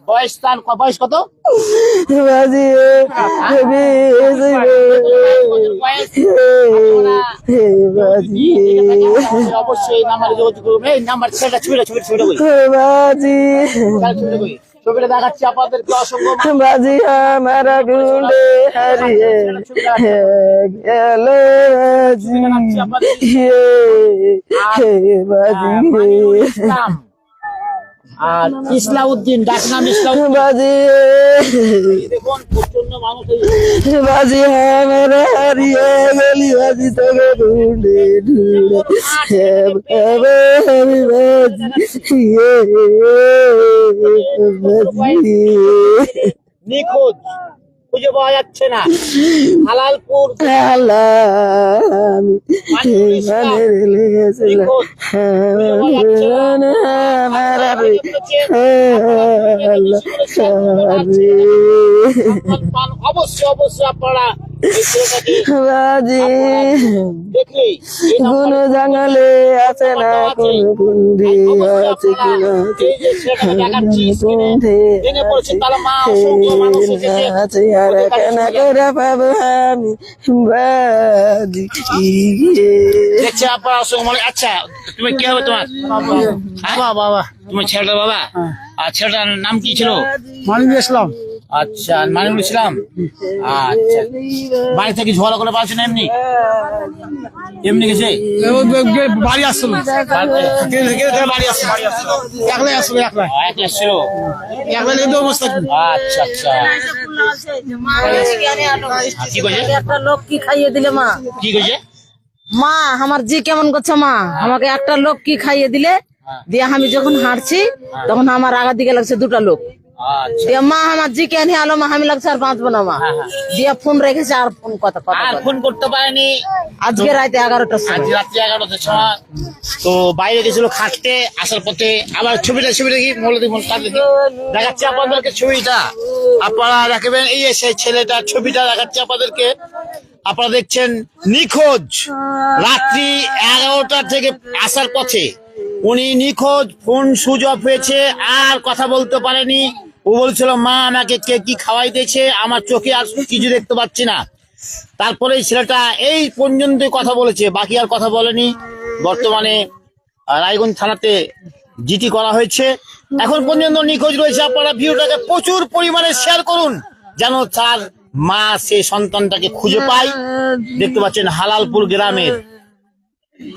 বয়স কত? অবশ্যই নাম্বার যোগাযোগ করবেন। এই নাম্বার ছবিটা ছবিটা দেখাচ্ছি আপনাদেরকে। অসংখ্য বাজি আমার গুন্ডে হারিয়ে গেল ইসলাম আর ইসলাউদ্দিন, ডাক নাম ইসলাউদ্দিন। বাজি দেখুন প্রচন্ড মানুষ বাজি আমার হারিয়ে গেলি বাজি তোকে গুন্ডে ঢুড়ে বাজি নিখোঁজ, খুঁজে পাওয়া যাচ্ছে না। হালালপুর অবশ্যই আপনারা কোন জঙ্গলে আছে না কোন কুন্ডি আছে কিনা আছে আর কেন করে পাবো আমি বাজি। দেখছি আপনারা মানে। আচ্ছা তুমি কি হবে তোমার? বাবা তোমার ছেলেটার বাবা? আর ছেলেটার নাম কি ছিল? মানিক ইসলাম। আচ্ছা মানিকুল ইসলাম। আচ্ছা বাড়ি থেকে ঝগড়া করে পারছো না? এমনি এমনি গেছে বাড়ি আসছিল, বাড়ি আসছে একলাই আসছিল, একলাই ছিল। অবস্থা। আচ্ছা আচ্ছা কি কইছে? একটা লোক কি খাইয়ে দিলে মা? কি কইছে? মা আমার জি কেমন করছে মা? আমাকে একটা লোক কি খাইয়ে দিলে দিয়ে আমি যখন হাঁটছি তখন আমার আগা দিকে লাগছে দুটা লোক। আচ্ছা দিয়ে মা আমার জি কেন আলো মা আমি লাগছে আর বাঁচবো না মা। দিয়ে ফোন রেখেছে আর ফোন কথা আর ফোন করতে পারেনি। আজকে রাতে 11টার আজ সময়। রাত্রি 11টার সময় তো বাইরে গেছিল খাটতে, আসার পথে আবার ছবিটা কি দেখাচ্ছি আপনাদেরকে। ছবিটা আপনারা রাখবেন। এই সেই ছেলেটার ছবিটা দেখাচ্ছি আপনাদেরকে। আপনারা দেখছেন নিখোঁজ, রাত্রি 11টা থেকে আসার পথে উনি নিখোঁজ। ফোন সুইচ অফ হয়েছে, আর কথা বলতে পারেনি। ও বলছিল মা আমাকে কে কি খাওয়াই দিয়েছে, আমার চোখে আর কিছু দেখতে পাচ্ছি না। তারপরে ছেলেটা এই পর্যন্ত কথা বলেছে, বাকি আর কথা বলেনি। বর্তমানে রায়গঞ্জ থানাতে জিডি করা হয়েছে। এখন পর্যন্ত নিখোঁজ রয়েছে। আপনারা ভিডিওটাকে প্রচুর পরিমাণে শেয়ার করুন যেন তার মা সে সন্তানটাকে খুঁজে পায়। দেখতে পাচ্ছেন হালালপুর গ্রামের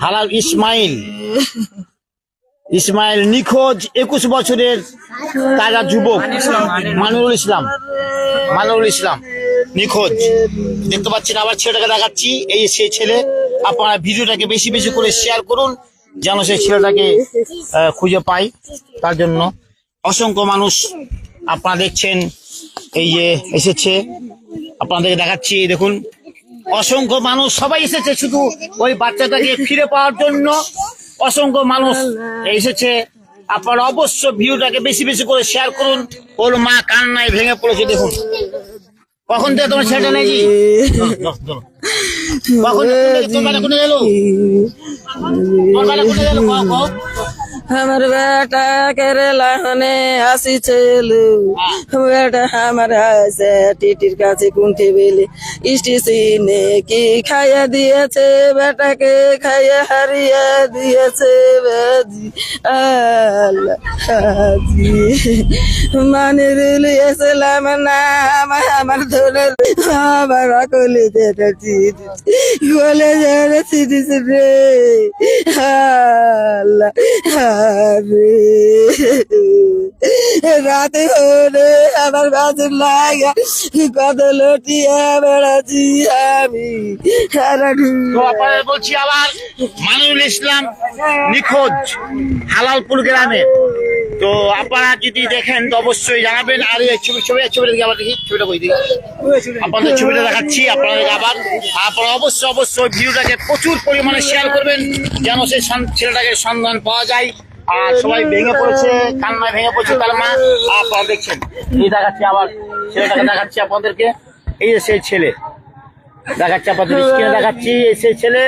হালাল ইসমাইল নিখোঁজ। 21 বছরের তাজা যুবক মানিকুল ইসলাম নিখোঁজ। দেখতে পাচ্ছেন। আবার ছেলেটাকে দেখাচ্ছি, এই সেই ছেলে। আপনারা ভিডিওটাকে বেশি বেশি করে শেয়ার করুন যেন সেই ছেলেটাকে খুঁজে পাই। তার জন্য অসংখ্য মানুষ আপনারা দেখছেন এই যে এসেছে। আপনাদেরকে দেখাচ্ছি, দেখুন অসংখ্য মানুষ সবাই এসেছে শুধু ওই বাচ্চাটাকে ফিরে পাওয়ার জন্য। অসংখ্য মানুষ এসেছে। আপনারা অবশ্য ভিডিওটাকে বেশি বেশি করে শেয়ার করুন। ওর মা কান্নায় ভেঙে পড়েছে। দেখুন কখন থেকে তোমার ছেলেটা নেই, কখন কোনে গেল? আমার বেটা কেরালা হনে আসিছিল, বেটা আমার আছে টিটির কাছে কুণ্ঠে বেলে স্টেশনে কি খাইয়া দিয়েছে, বেটাকে খাইয়া হারিয়ে দিয়েছে বাজি। আল্লাহ হাজি মানে রুলি এসলাম না আমার ধরে আমার কলে যেটা কলে যেটা চিঠিছে রে। আল্লাহ রাতে হলে আমার বাজুর লাগা কত লটিয়া বেড়াচ্ছি আমি। বলছি আবার মানিকুল ইসলাম নিখোঁজ হালালপুর গ্রামে। তো আপনারা যদি দেখেন তো অবশ্যই জানাবেন। আর এই ছবিটা দেখি, আবার দেখি ছবিটা কই দিই। আপনাদের ছবিটা দেখাচ্ছি আপনাদের। আবার আপনারা অবশ্যই ভিডিওটাকে প্রচুর পরিমাণে শেয়ার করবেন যেন সেই ছেলেটাকে সন্ধান পাওয়া যায়। আর সবাই ভেঙে পড়েছে, কান্নায় ভেঙে পড়েছে তার মা। আপনারা দেখছেন, এই দেখাচ্ছি আবার ছেলেটাকে দেখাচ্ছি আপনাদেরকে। এই যে সেই ছেলে, দেখাচ্ছি আপনাদের স্ক্রিনে দেখাচ্ছি, সেই ছেলে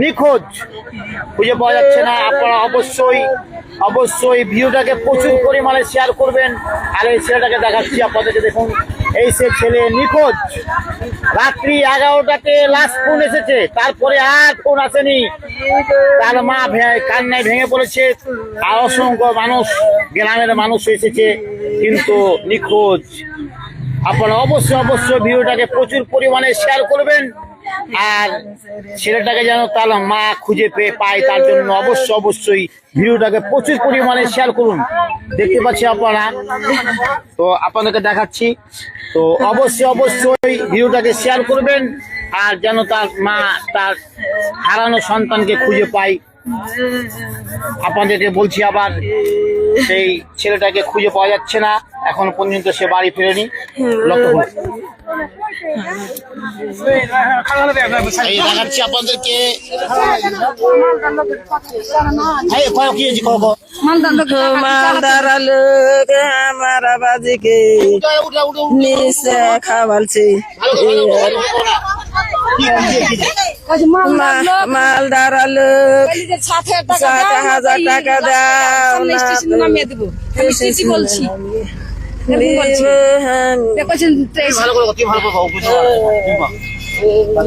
নিখোঁজ, খুঁজে পাওয়া যাচ্ছে না। আপনারা অবশ্যই ভিডিওটাকে প্রচুর পরিমাণে শেয়ার করবেন। আর এই ছেলেটাকে দেখাচ্ছি আপনাদেরকে, দেখুন এই সে ছেলে নিখোঁজ। রাত্রি 11টাতে লাস্ট ফোন এসেছে, তারপরে আর ফোন আসেনি। তার মা কান্নায় ভেঙে পড়েছে, আর অসংখ্য মানুষ, গ্রামের মানুষ এসেছে, কিন্তু নিখোঁজ। আপনারা অবশ্যই ভিডিওটাকে প্রচুর পরিমাণে শেয়ার করবেন। আর ছেলেটাকে যেন তার মা খুঁজে পায়, তার জন্য অবশ্যই ভিডিওটাকে প্রচুর পরিমাণে শেয়ার করুন। দেখতে পাচ্ছি আপনারা, তো আপনাদেরকে দেখাচ্ছি। তো অবশ্যই ভিডিওটাকে শেয়ার করবেন, আর যেন তার মা তার হারানো সন্তানকে খুঁজে পায়। আপনাদেরকে বলছি আবার, সেই ছেলেটাকে খুঁজে পাওয়া যাচ্ছে না, এখন পর্যন্ত সে বাড়ি ফেরেনি। লক্ষ্য করুন, এই দেখাচ্ছি আপনাদেরকে। মালদার লোক আমার বাজিকে নিচে খাওয়ালছে, মালদার লোক 60,000 টাকা দাও বলছি।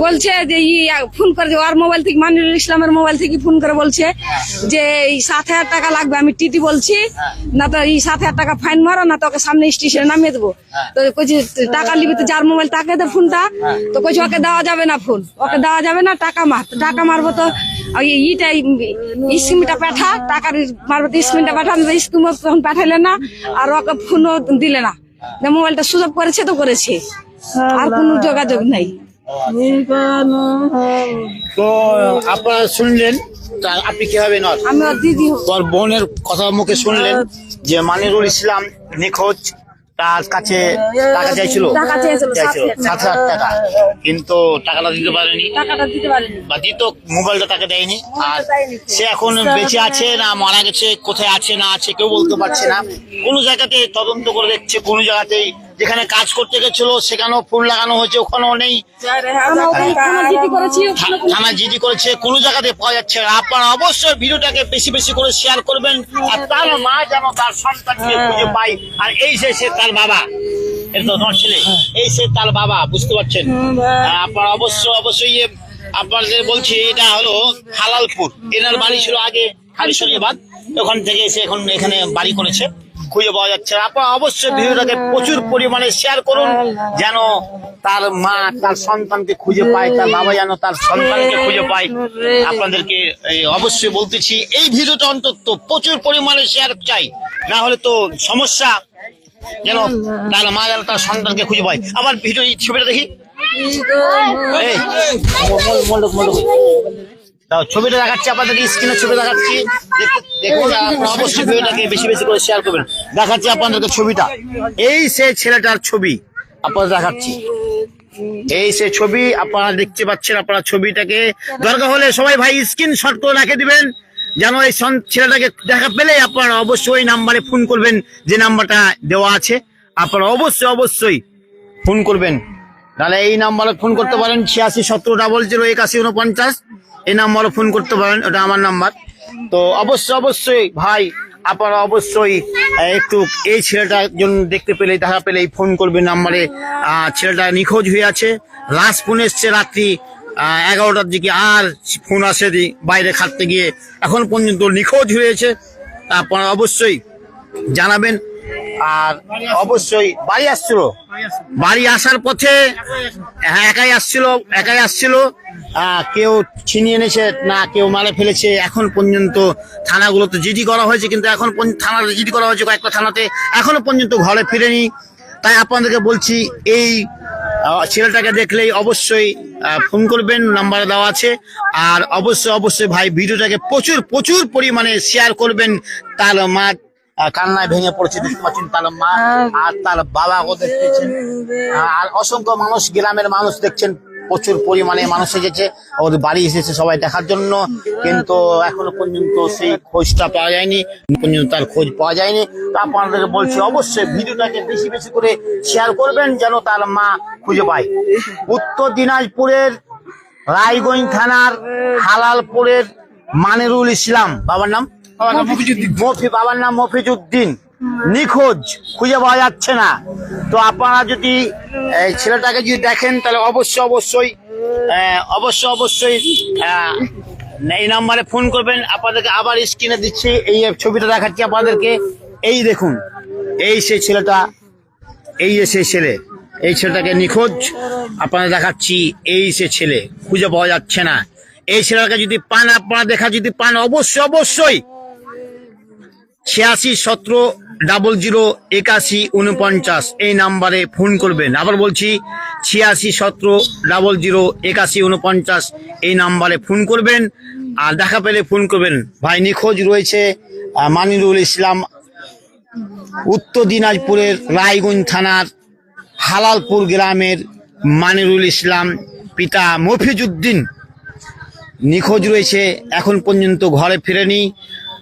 বলছে যে ফোন করে, ওর মোবাইল থেকে, মানিরুল ইসলামের মোবাইল থেকে ফোন করে বলছে যে এই 7,000 টাকা লাগবে। আমি টিটি বলছি, না তো এই 7,000 টাকা ফাইন মারো, না তোকে সামনে স্টেশনে নামিয়ে দেবো। তো কইছি টাকা নিবি তো, যার মোবাইল তাকে দে ফোনটা। তো কইছি ওকে দেওয়া যাবে না ফোন, ওকে দেওয়া যাবে না, টাকা মার। টাকা মারবো তো ইটা স্কিমটা পাঠা, টাকার মারবো তো স্কিমটা পাঠা, স্কিম তখন পাঠাইলে না, আর ওকে ফোনও দিলে না। মোবাইলটা সুযোগ করেছে তো করেছে, আর কোনো যোগাযোগ নাই। তো আপনারা শুনলেন, আপনি কিভাবে নয়, আমি ওর দিদি, তোর বোনের কথা মুখে শুনলেন যে মানিরুল ইসলাম নিখোঁজ। তার কাছে টাকা চাইছিল 7,000 টাকা, কিন্তু টাকাটা দিতে পারেনি, বা দিত, মোবাইলটা তাকে দেয়নি। আর সে এখন বেঁচে আছে না মারা গেছে, কোথায় আছে না আছে কেউ বলতে পারছে না। কোনো জায়গাতে তদন্ত করে দেখছে, কোনো জায়গাতেই যেখানে কাজ করতে গেছিল সেখানেও ফোন লাগানো হয়েছে, ওখানেও নেই, থানা জিডি করেছে, কোনো জায়গাতে পাওয়া যাচ্ছে না। আপনারা অবশ্যই ভিডিওটাকে বেশি করে শেয়ার করবেন, আর তার মা যেন তার সন্তানকে খুঁজে পায়। আর এই যে সে তার বাবা, এটা তো তোমার ছেলে, এই সে তার বাবা, বুঝতে পারছেন। আপনারা অবশ্যই আপনাদের বলছি, এটা হলো হালালপুর, এনার বাড়ি ছিল আগে হালিশরিয়াবাদ, ওখান থেকে এসে এখন এখানে বাড়ি করেছে, খুঁজে পাওয়া যাচ্ছে। আপনারা অবশ্যই ভিডিওটাকে প্রচুর পরিমাণে শেয়ার করুন, যেন তার মা তার সন্তানকে খুঁজে পায়, তার বাবা যেন তার সন্তানকে খুঁজে পায়। আপনাদেরকে অবশ্যই বলতেছি, এই ভিডিওটা অন্তত প্রচুর পরিমাণে শেয়ার চাই, না হলে তো সমস্যা। যেন তার মা যেন তার সন্তানকে খুঁজে পায়। আবার ভিডিও ছবিটা দেখি, ছবিটা দেখাচ্ছি আপনাদেরকে, স্ক্রিনে ছবি দেখাচ্ছি, দেখুন। অবশ্যই ভিডিওটাকে বেশি করে শেয়ার করবেন। দেখাচ্ছি আপনাদেরকে ছবিটা, এই সে ছেলেটার ছবি আপনাদের দেখাচ্ছি, এই সে ছবি আপনারা দেখতে পাচ্ছেন। আপনারা ছবিটাকে দরকার হলে সবাই ভাই স্ক্রিনশট করে রেখে দিবেন, যেন এই ছেলেটাকে দেখা পেলে আপনারা অবশ্যই নাম্বারে ফোন করবেন, যে নাম্বারটা দেওয়া আছে। আপনারা অবশ্যই ফোন করবেন, তাহলে এই নাম্বারে ফোন করতে পারেন, 8670008149, এই নাম্বারে ফোন করতে পারেন, ওটা আমার নাম্বার। তো অবশ্যই ভাই, আপনারা অবশ্যই একটু এই ছেলেটার জন্য দেখতে পেলে, দেখা পেলেই ফোন করবেন নাম্বারে। ছেলেটা নিখোঁজ হয়ে আছে, লাস্ট ফোন এসছে রাত্রি 11টার দিকে, আর ফোন আসেনি, বাইরে খাটতে গিয়ে এখন পর্যন্ত নিখোঁজ হয়েছে। আপনারা অবশ্যই জানাবেন। আর অবশ্যই বাড়ি আসার পথে একাই আসছিল, কেউ ছিনিয়ে এনেছে না কেউ মারে ফেলেছে। এখন পর্যন্ত থানাগুলোতে জিডি করা হয়েছে, কিন্তু এখন থানাতে জিডি করা হয়েছে কয়েকটা থানাতে, এখনো পর্যন্ত ঘরে ফিরেনি। তাই আপনাদেরকে বলছি, এই ছেলেটাকে দেখলেই অবশ্যই ফোন করবেন, নাম্বার দেওয়া আছে। আর অবশ্যই ভাই ভিডিওটাকে প্রচুর পরিমাণে শেয়ার করবেন। তার মা কান্নায় ভেঙে পড়ছে, দেখতে পাচ্ছেন, তার মা আর তার বাবাকে দেখতেছেন, আর অসংখ্য মানুষ, গ্রামের মানুষ দেখছেন, প্রচুর পরিমাণে মানুষ এসেছে, ওর বাড়ি এসেছে সবাই দেখার জন্য, কিন্তু এখনো পর্যন্ত সেই খোঁজটা পাওয়া যায়নি, পর্যন্ত তার খোঁজ পাওয়া যায়নি। তো আপনাদেরকে বলছি অবশ্যই ভিডিওটাকে বেশি বেশি করে শেয়ার করবেন যেন তার মা খুঁজে পায়। উত্তর দিনাজপুরের রায়গঞ্জ থানার হালালপুরের মানিরুল ইসলাম, বাবার নাম বাবার নাম মফিজউদ্দিন, নিখোঁজ, খুঁজে পাওয়া যাচ্ছে না। তো আপনারা যদি এই ছেলেটাকে যদি দেখেন তাহলে অবশ্যই এই নাম্বারে ফোন করবেন। আপনাদেরকে আবার স্ক্রিনে দিচ্ছি, এই ছবিটা দেখাচ্ছি আপনাদেরকে। এই দেখুন, এই সেই ছেলেটা, এই যে সেই ছেলে, এই ছেলেটাকে নিখোঁজ আপনাদের দেখাচ্ছি। এই সে ছেলে, খুঁজে পাওয়া যাচ্ছে না। এই ছেলেটাকে যদি পান, আপনারা যদি পান অবশ্যই 8617008149 এই নাম্বারে ফোন করবেন। আবার বলছি 8617008149 এই নাম্বারে ফোন করবেন। আর দেখা পেলে ফোন করবেন। ভাই নিখোঁজ রয়েছে মানিরুল ইসলাম, উত্তর দিনাজপুরের রায়গঞ্জ থানার হালালপুর গ্রামের মানিরুল ইসলাম, পিতা মফিজউদ্দিন নিখোঁজ রয়েছে, এখন পর্যন্ত ঘরে ফিরেনি।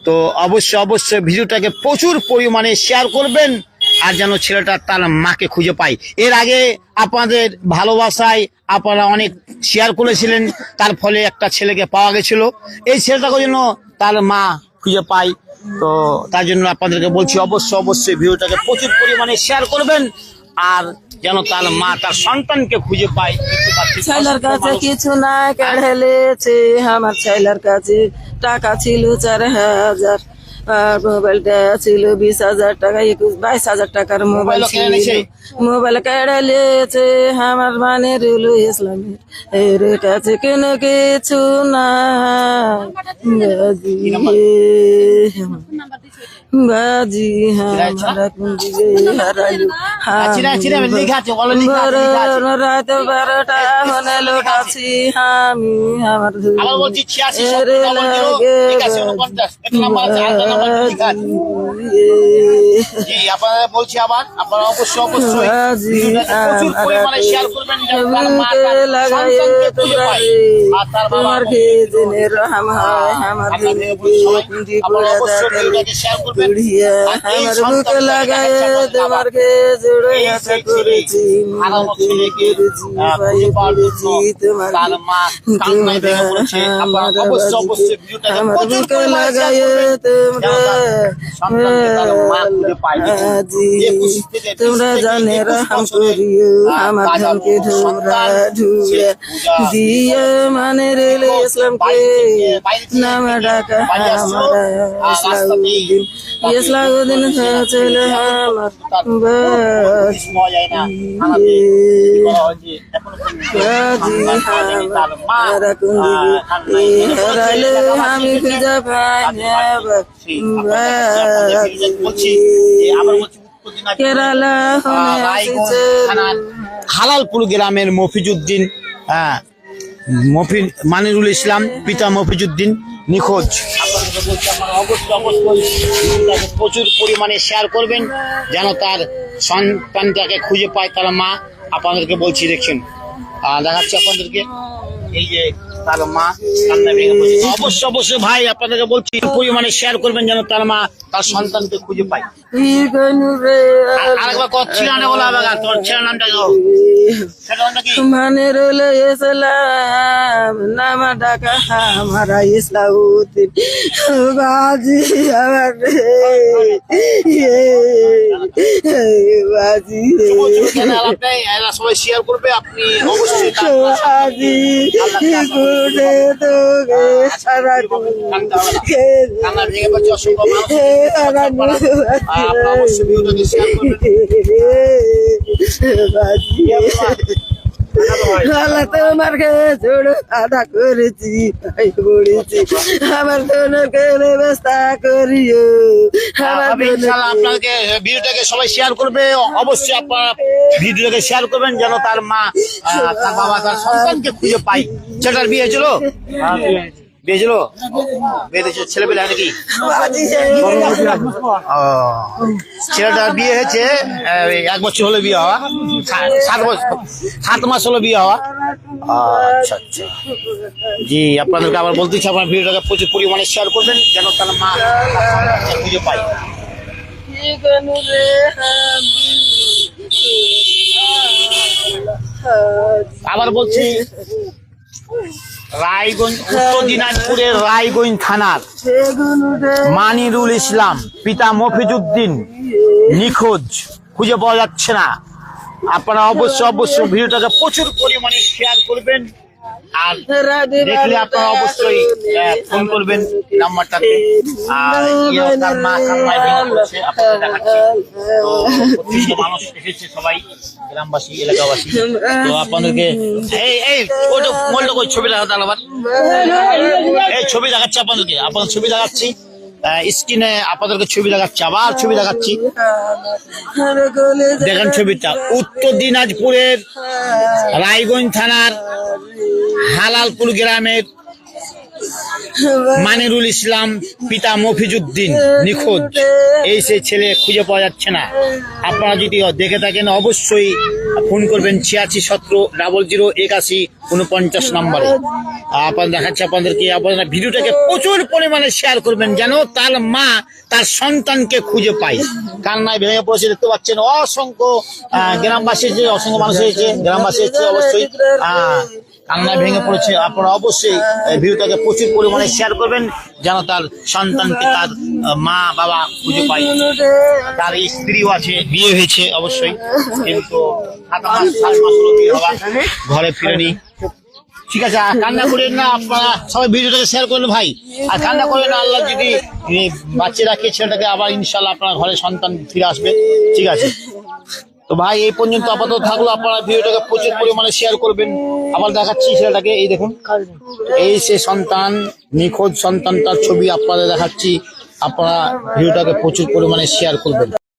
তো অবশ্যই ভিডিওটাকে প্রচুর পরিমাণে শেয়ার করবেন আর যেন ছেলেটা তার মাকে খুঁজে পায়। এর আগে আপনাদের ভালোবাসায় আপনারা অনেক শেয়ার করেছিলেন, তার ফলে একটা ছেলেকে পাওয়া গেছিল। এই ছেলেটাকে যেন তার মা খুঁজে পায়। তো তার জন্য আপনাদেরকে বলছি অবশ্যই ভিডিওটাকে প্রচুর পরিমাণে শেয়ার করবেন আর যেন তার মা তার সন্তানকে খুঁজে পায়। ছেলের কাছে কিছু নাই, কেড়ে লেছে আমার ছেলের কাছে টাকা ছিল 4000, আর মোবাইলটা ছিল 20,000 টাকা, 22,000 টাকার মোবাইল ছিল। মোবাইল কেড়ে লেছে আমার মানিরুল ইসলামের, এর কাছে কেন কিছু বাজি আমরা কুঞ্জিবে হারাইলু। রাত 12টা হনে লোটাছি আমি আমার বলছি আবার আপনারা অবশ্যই তোমার কে জেনে রহম হয় আমার বুড়িয়া আমার বুকে লাগায় তোমার কে জোড়ে আশা করেছি, পড়েছি তোমার আমার বুকে লাগায় তোমরা জানে রহম করিও আমার ধনকে ঢোরা ঢুড়ে দিয়ে মানিরুল ইসলামকে নাম ডাকা আমরা ইসলাউদ্দিন ছেলে আমার হারাইলে আমি খুঁজে পাই কেরালা হালালপুর গ্রামের মফিজউদ্দিন, মানিরুল ইসলাম, পিতা মফিজউদ্দিন নিখোঁজ। অবশ্যই প্রচুর পরিমাণে শেয়ার করবেন যেন তার সন্তানটাকে খুঁজে পায় তার মা। আপনাদেরকে বলছি দেখছেন, দেখাচ্ছি আপনাদেরকে, এই যে তার মা কান্না ভেঙে পড়ছে। অবশ্যই ভাই আপনাদেরকে বলছি পরিমাণে শেয়ার করবেন যেন তার মা তার সন্তানকে খুঁজে পায়। আরেকবার করছিল না বলা হবে, তোর ছেলের নামটা মানিরুল ইসলাম নাম ডাকা আমারা ইসলাউদ্দিন বাজি আমার বাজি সবাই শেয়ার করবে। আপনি অবশ্যই কান্না ভেঙে পড়ছে অসংখ্য মানুষ। তোমার জোড় আদা করেছি পড়েছি আমার জনকে ব্যবস্থা করিও। আপনাকে ভিডিওটাকে সবাই শেয়ার করবে, অবশ্যই আপনারা ভিডিওটাকে শেয়ার করবেন যেন তার মা তার বাবা তার সন্তানকে খুঁজে পাই। ছেলেটার বিয়ে ছিল, বিয়েছিল বিয়ে দিয়েছিল ছেলে পেলে হয় নাকি? ও, ছেলেটার বিয়ে হয়েছে 1 বছর হলো বিয়ে হওয়া, 7 মাস হলো বিয়ে হওয়া। আচ্ছা আচ্ছা, জি আপনাদেরকে আবার বলতে চাই আপনার ভিডিওটাকে প্রচুর পরিমাণে শেয়ার করবেন যেন তার মা খুঁজে পায়। আবার বলছি, রায়গঞ্জ, উত্তর দিনাজপুরের রায়গঞ্জ থানার মানিরুল ইসলাম পিতা মফিজউদ্দিন নিখোঁজ, খুঁজে পাওয়া যাচ্ছে না। আপনারা অবশ্যই ভিডিওটাকে প্রচুর পরিমাণে শেয়ার করবেন, আর দেখলে আপনারা অবশ্যই ফোন করবেন নাম্বারটাতে। আর তার মা কান্নায় ভেঙে পড়েছে, আপনাদের দেখাচ্ছি। তো প্রচুর মানুষ এসেছে, সবাই গ্রামবাসী এলাকাবাসী। তো আপনাদেরকে এই ওটা বললো কই ছবি দেখাতে আবার, এই ছবি দেখাচ্ছি আপনাদেরকে, আপনাদের ছবি দেখাচ্ছি স্ক্রিনে, আপনাদেরকে ছবি দেখাচ্ছি, আবার ছবি দেখাচ্ছি, দেখেন ছবিটা। উত্তর দিনাজপুরের রায়গঞ্জ থানার হালালপুর গ্রামের মানিরুল ইসলাম পিতা মফিজউদ্দিন নিখোঁজ, এই সেই ছেলে খুঁজে পাওয়া যাচ্ছে না। আপনারা যদি দেখে থাকেন অবশ্যই ফোন করবেন 8670008149 নম্বরে। আপনারা দেখাচ্ছে আপনাদেরকে, আপনারা ভিডিওটাকে প্রচুর পরিমাণে শেয়ার করবেন যেন তার মা তার সন্তানকে খুঁজে পায়। কান্নায় ভেঙে পড়েছে, দেখতে পাচ্ছেন অসংখ্য গ্রামবাসী এসেছে, অসংখ্য মানুষ এসেছে, গ্রামবাসী এসেছে, অবশ্যই কান্নায় ভেঙে পড়েছে। আপনারা অবশ্যই ভিডিওটাকে প্রচুর পরিমাণে শেয়ার করবেন যেন তার সন্তানকে তার মা বাবা খুঁজে পায়। তার স্ত্রীও আছে, বিয়ে হয়েছে অবশ্যই, কিন্তু 7 মাস হলো বিয়ে হওয়া, ঘরে ফিরেনি। ঠিক আছে, কান্না করেন না, আপনারা সবাই ভিডিওটাকে শেয়ার করলেন ভাই, আর কান্না করেন না। আল্লাহ যদি বাচ্চা রাখে ছেলেটাকে, আবার ইনশাল্লাহ আপনার ঘরে সন্তান ফিরে আসবে। ঠিক আছে, তো ভাই এই পর্যন্ত আপাতত থাকলো। আপনারা ভিডিওটাকে প্রচুর পরিমাণে শেয়ার করবেন। আবার দেখাচ্ছি ছেলেটাকে, এই দেখুন, এই সে সন্তান, নিখোঁজ সন্তানটার ছবি আপনাদের দেখাচ্ছি। আপনারা ভিডিওটাকে প্রচুর পরিমাণে শেয়ার করবেন।